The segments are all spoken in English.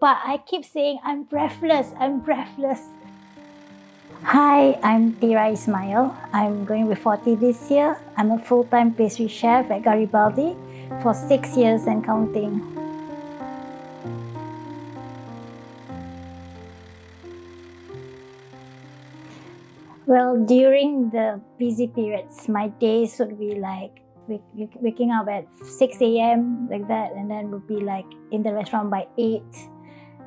but I keep saying, I'm breathless, I'm breathless. Hi, I'm Tira Ismail. I'm going to be 40 this year. I'm a full-time pastry chef at Garibaldi for 6 years and counting. Well, during the busy periods, my days would be like waking up at 6 a.m. like that, and then would be like in the restaurant by 8.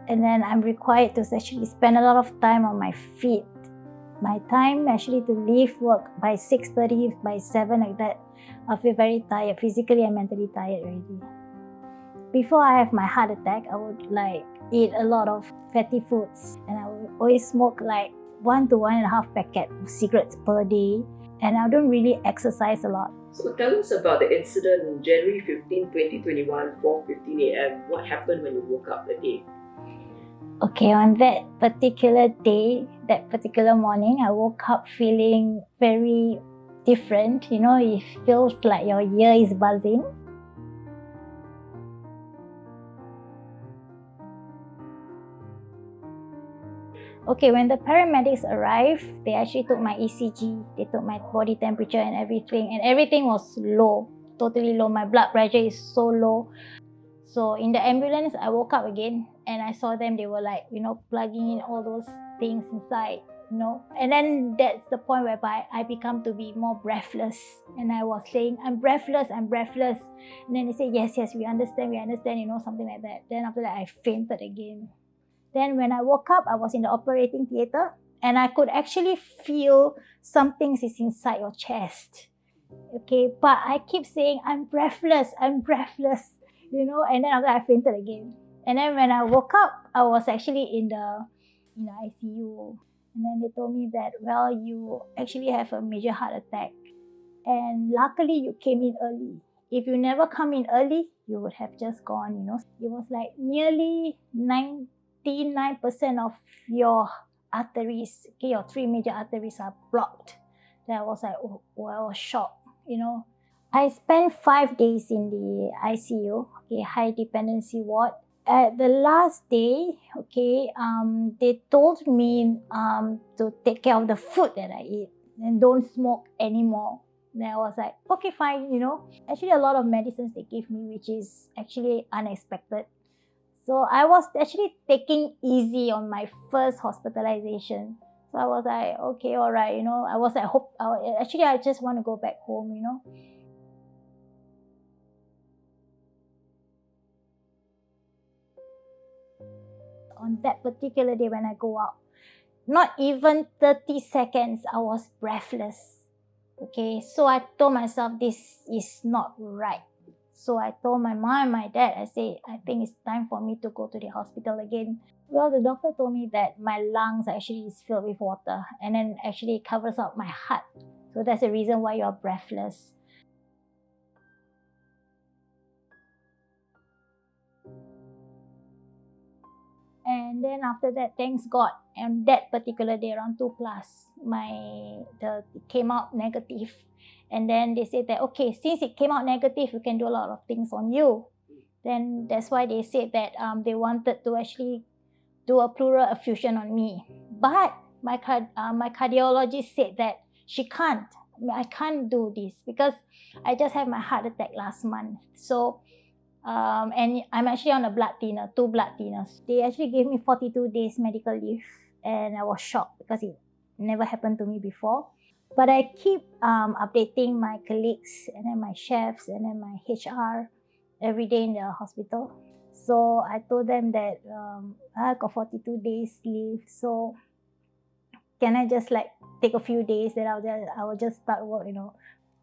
And then I'm required to actually spend a lot of time on my feet. My time actually to leave work by 6:30, by 7 like that, I feel very tired, physically and mentally tired already. Before I have my heart attack, I would like eat a lot of fatty foods, and I would always smoke like 1 to 1.5 packets of cigarettes per day, and I don't really exercise a lot. So tell us about the incident on January 15, 2021, 4:15 a.m. What happened when you woke up that day? Okay, on that particular day, that particular morning, I woke up feeling very different. You know, it feels like your ear is buzzing. Okay, when the paramedics arrived, they actually took my ECG, they took my body temperature and everything was low, totally low. My blood pressure is so low. So in the ambulance, I woke up again and I saw them, they were like, plugging in all those things inside, And then that's the point whereby I become to be more breathless. And I was saying, I'm breathless. And then they say, yes, we understand, something like that. Then after that, I fainted again. Then when I woke up, I was in the operating theater and I could actually feel something is inside your chest. Okay, but I keep saying, I'm breathless. And then after that, I fainted again. And then when I woke up, I was actually in the ICU. And then they told me that, well, you actually have a major heart attack. And luckily, you came in early. If you never come in early, you would have just gone, It was like nearly 99% of your arteries, okay, your 3 major arteries are blocked. Then I was like, I was shocked, I spent 5 days in the ICU, okay, high dependency ward. At the last day, okay, they told me to take care of the food that I eat and don't smoke anymore. Then I was like, okay, fine, Actually, a lot of medicines they gave me, which is actually unexpected. So I was actually taking easy on my first hospitalization. So I was like, okay, all right, I was like, I just want to go back home, On that particular day when I go out, not even 30 seconds, I was breathless. Okay, so I told myself this is not right. So I told my mom and my dad, I said, I think it's time for me to go to the hospital again. Well, the doctor told me that my lungs actually is filled with water and then actually covers up my heart. So that's the reason why you're breathless. And then after that, thanks God, on that particular day around 2+, it came out negative. And then they said that, okay, since it came out negative, we can do a lot of things on you. Then that's why they said that they wanted to actually do a pleural effusion on me. But my cardiologist said that I can't do this because I just had my heart attack last month. So, and I'm actually on a blood thinner, 2 blood thinners. They actually gave me 42 days medical leave, and I was shocked because it never happened to me before. But I keep updating my colleagues and then my chefs and then my HR every day in the hospital. So I told them that I got 42 days leave. So can I just like take a few days, then I will just start work,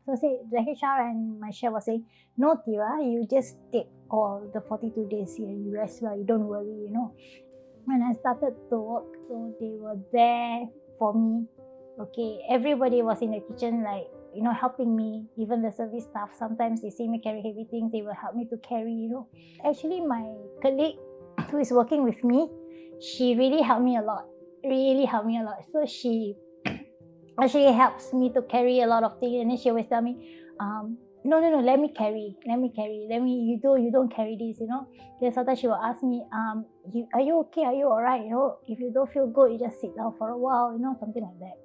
So say the HR and my chef was saying, no, Tira, you just take all the 42 days here. You rest well. You don't worry, When I started to work, so they were there for me. Okay, everybody was in the kitchen, like, helping me. Even the service staff, sometimes they see me carry heavy things, they will help me to carry, Actually, my colleague who is working with me, she really helped me a lot. So she actually helps me to carry a lot of things, and then she always tell me, no, let me carry, you don't carry this, Then sometimes she will ask me, are you okay? Are you all right? If you don't feel good, you just sit down for a while, something like that.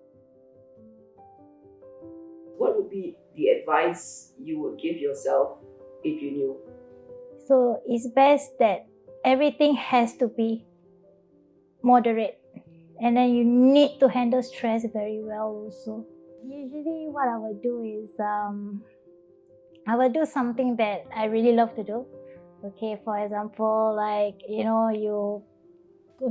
What would be the advice you would give yourself if you knew? So it's best that everything has to be moderate, and then you need to handle stress very well also. Usually what I would do is I will do something that I really love to do. Okay, for example, like, you go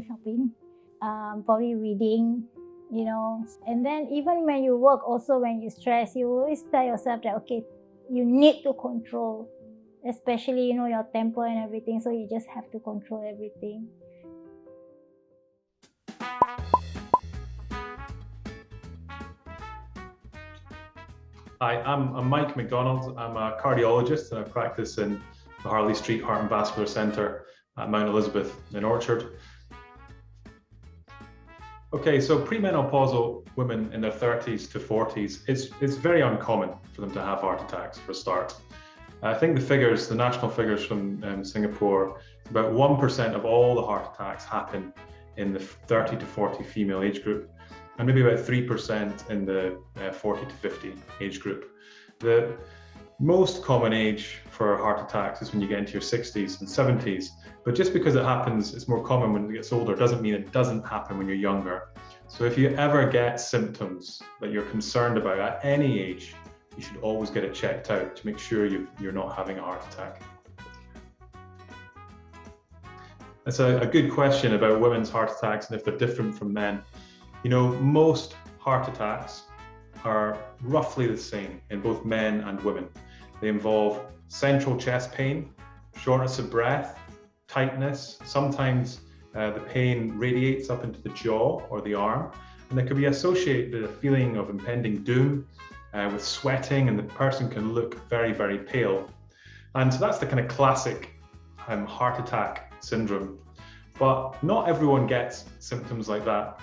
shopping, probably reading, and then even when you work, also when you stress, you always tell yourself that, okay, you need to control, especially, your temper and everything, so you just have to control everything. Hi, I'm Mike McDonald. I'm a cardiologist and I practice in the Harley Street Heart and Vascular Centre at Mount Elizabeth in Orchard. Okay, so premenopausal women in their 30s to 40s, it's very uncommon for them to have heart attacks for a start. I think the national figures from Singapore, about 1% of all the heart attacks happen in the 30 to 40 female age group, and maybe about 3% in the 40 to 50 age group. The most common age for heart attacks is when you get into your 60s and 70s, but just because it happens, it's more common when it gets older, doesn't mean it doesn't happen when you're younger. So if you ever get symptoms that you're concerned about at any age, you should always get it checked out to make sure you're not having a heart attack. That's a good question about women's heart attacks and if they're different from men. Most heart attacks are roughly the same in both men and women. They involve central chest pain, shortness of breath, tightness. Sometimes the pain radiates up into the jaw or the arm, and there could be associated with a feeling of impending doom, with sweating, and the person can look very, very pale. And so that's the kind of classic heart attack syndrome. But not everyone gets symptoms like that.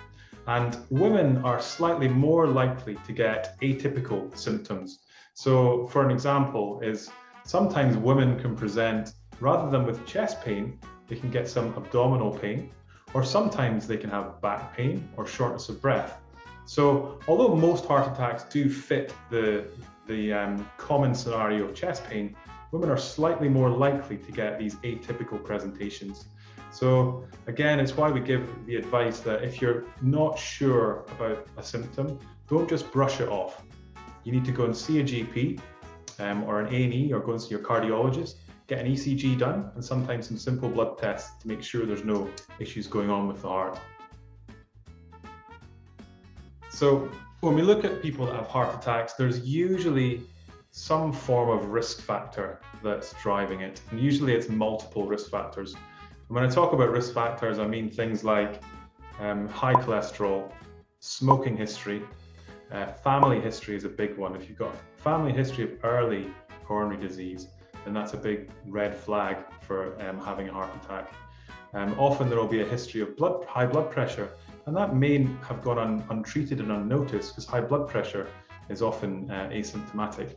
And women are slightly more likely to get atypical symptoms. So for an example is sometimes women can present, rather than with chest pain, they can get some abdominal pain, or sometimes they can have back pain or shortness of breath. So although most heart attacks do fit the common scenario of chest pain, women are slightly more likely to get these atypical presentations. So again, it's why we give the advice that if you're not sure about a symptom, don't just brush it off. You need to go and see a GP or an A&E, or go and see your cardiologist, get an ECG done, and sometimes some simple blood tests to make sure there's no issues going on with the heart. So when we look at people that have heart attacks, there's usually some form of risk factor that's driving it. And usually it's multiple risk factors. And when I talk about risk factors, I mean things like high cholesterol, smoking history, family history is a big one. If you've got a family history of early coronary disease, then that's a big red flag for having a heart attack. Often there will be a history of high blood pressure, and that may have gone untreated and unnoticed because high blood pressure is often asymptomatic.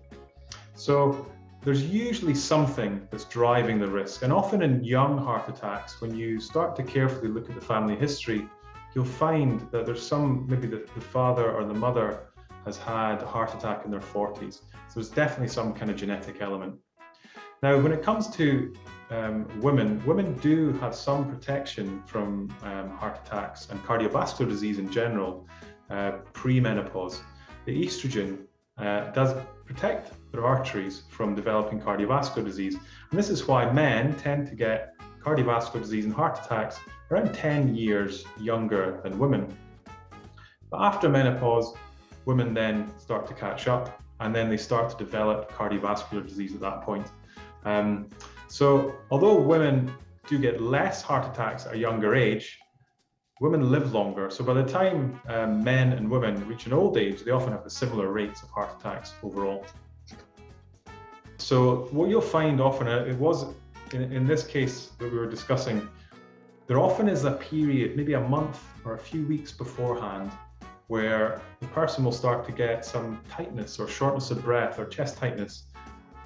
So there's usually something that's driving the risk. And often in young heart attacks, when you start to carefully look at the family history, you'll find that there's maybe the father or the mother has had a heart attack in their 40s. So there's definitely some kind of genetic element. Now, when it comes to women do have some protection from heart attacks and cardiovascular disease in general, pre-menopause. The estrogen does protect their arteries from developing cardiovascular disease. And this is why men tend to get cardiovascular disease and heart attacks around 10 years younger than women. But after menopause, women then start to catch up, and then they start to develop cardiovascular disease at that point. So although women do get less heart attacks at a younger age, women live longer. So by the time men and women reach an old age, they often have similar rates of heart attacks overall. So what you'll find often, it was in this case that we were discussing, there often is a period, maybe a month or a few weeks beforehand, where the person will start to get some tightness or shortness of breath or chest tightness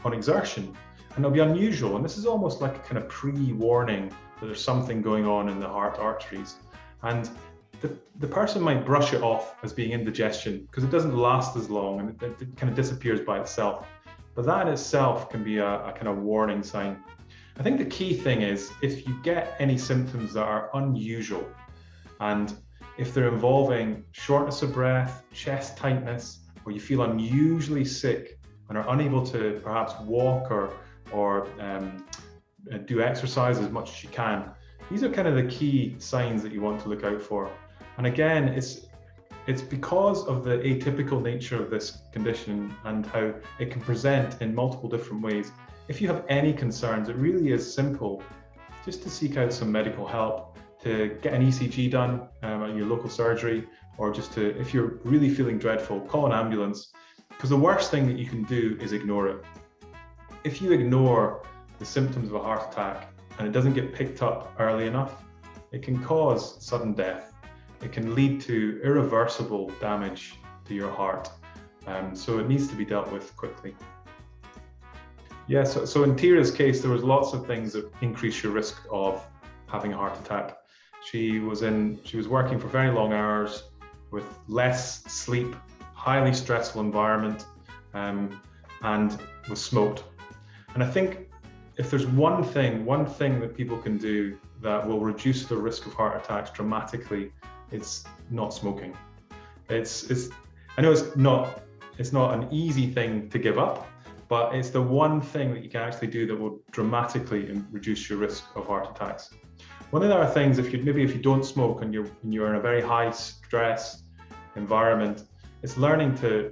on exertion, and it'll be unusual. And this is almost like a kind of pre-warning that there's something going on in the heart arteries. And the person might brush it off as being indigestion because it doesn't last as long and it kind of disappears by itself. But that in itself can be a kind of warning sign. I think the key thing is if you get any symptoms that are unusual, and if they're involving shortness of breath, chest tightness, or you feel unusually sick and are unable to perhaps walk or do exercise as much as you can, these are kind of the key signs that you want to look out for. And again, it's because of the atypical nature of this condition and how it can present in multiple different ways. If you have any concerns, it really is simple just to seek out some medical help, to get an ECG done at your local surgery, or just to, if you're really feeling dreadful, call an ambulance, because the worst thing that you can do is ignore it. If you ignore the symptoms of a heart attack and it doesn't get picked up early enough, it can cause sudden death. It can lead to irreversible damage to your heart. So it needs to be dealt with quickly. Yeah, so in Tira's case, there was lots of things that increase your risk of having a heart attack. She was working for very long hours with less sleep, highly stressful environment, and was smoked. And I think if there's one thing that people can do that will reduce the risk of heart attacks dramatically, it's not smoking. I know it's not an easy thing to give up, but it's the one thing that you can actually do that will dramatically reduce your risk of heart attacks. One of the other things, if you don't smoke and you're in a very high stress environment, it's learning to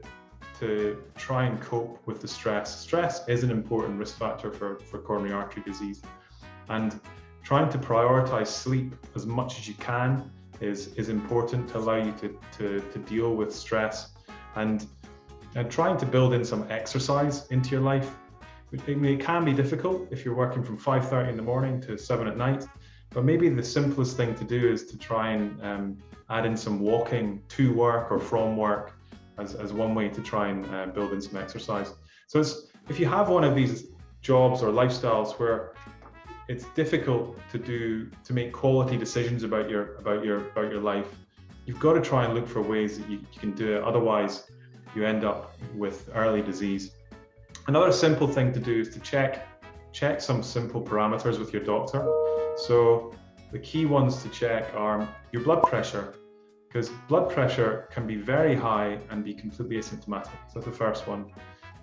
try and cope with the stress. Stress is an important risk factor for coronary artery disease, and trying to prioritize sleep as much as you can is important to allow you to deal with stress, and trying to build in some exercise into your life. It can be difficult if you're working from 5:30 in the morning to 7 at night, but maybe the simplest thing to do is to try and add in some walking to work or from work as one way to try and build in some exercise. So if you have one of these jobs or lifestyles where it's difficult to make quality decisions about your life, you've got to try and look for ways that you can do it. Otherwise, you end up with early disease. Another simple thing to do is to check some simple parameters with your doctor. So the key ones to check are your blood pressure, because blood pressure can be very high and be completely asymptomatic. So that's the first one.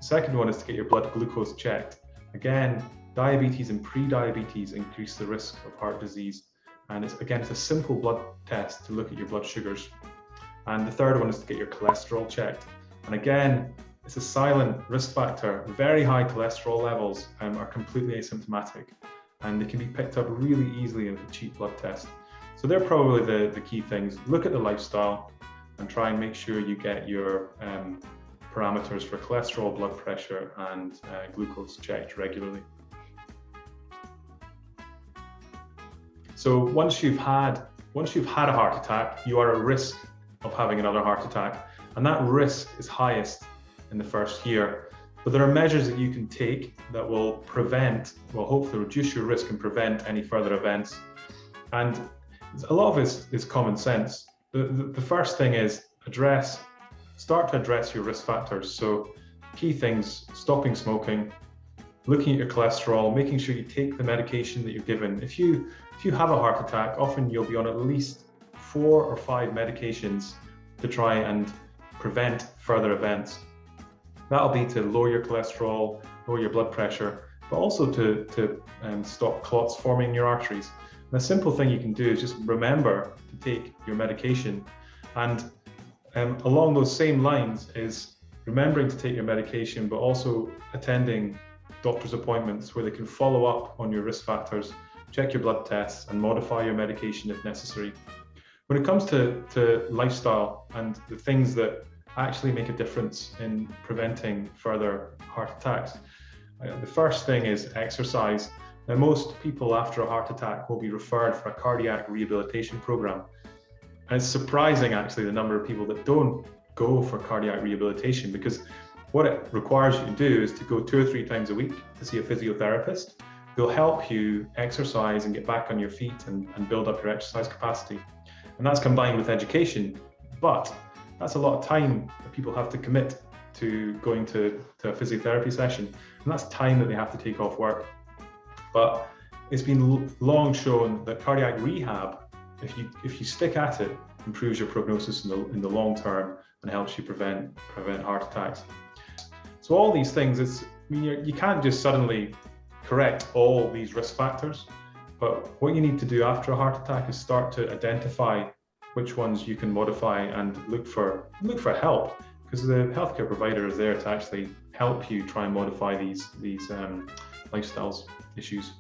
The second one is to get your blood glucose checked. Again, diabetes and pre-diabetes increase the risk of heart disease. And it's a simple blood test to look at your blood sugars. And the third one is to get your cholesterol checked. And again, it's a silent risk factor. Very high cholesterol levels are completely asymptomatic, and they can be picked up really easily with a cheap blood test. So they're probably the key things. Look at the lifestyle and try and make sure you get your parameters for cholesterol, blood pressure, and glucose checked regularly. So once you've had a heart attack, you are at risk of having another heart attack, and that risk is highest in the first year. But there are measures that you can take that will hopefully reduce your risk and prevent any further events. And a lot of it is common sense. The first thing is start to address your risk factors. So key things: stopping smoking, looking at your cholesterol, making sure you take the medication that you're given. If you have a heart attack, often you'll be on at least 4 or 5 medications to try and prevent further events. That'll be to lower your cholesterol, lower your blood pressure, but also to stop clots forming in your arteries. And a simple thing you can do is just remember to take your medication. And along those same lines is remembering to take your medication, but also attending doctor's appointments where they can follow up on your risk factors, check your blood tests, and modify your medication if necessary. When it comes to lifestyle and the things that actually make a difference in preventing further heart attacks, the first thing is exercise. Now, most people after a heart attack will be referred for a cardiac rehabilitation program. And it's surprising, actually, the number of people that don't go for cardiac rehabilitation, because What it requires you to do is to go 2 or 3 times a week to see a physiotherapist. They'll help you exercise and get back on your feet and build up your exercise capacity. And that's combined with education, but that's a lot of time that people have to commit to going to a physiotherapy session. And that's time that they have to take off work. But it's been long shown that cardiac rehab, if you stick at it, improves your prognosis in the long term and helps you prevent heart attacks. So all these things, you can't just suddenly correct all these risk factors, but what you need to do after a heart attack is start to identify which ones you can modify and look for help, because the healthcare provider is there to actually help you try and modify these lifestyles issues.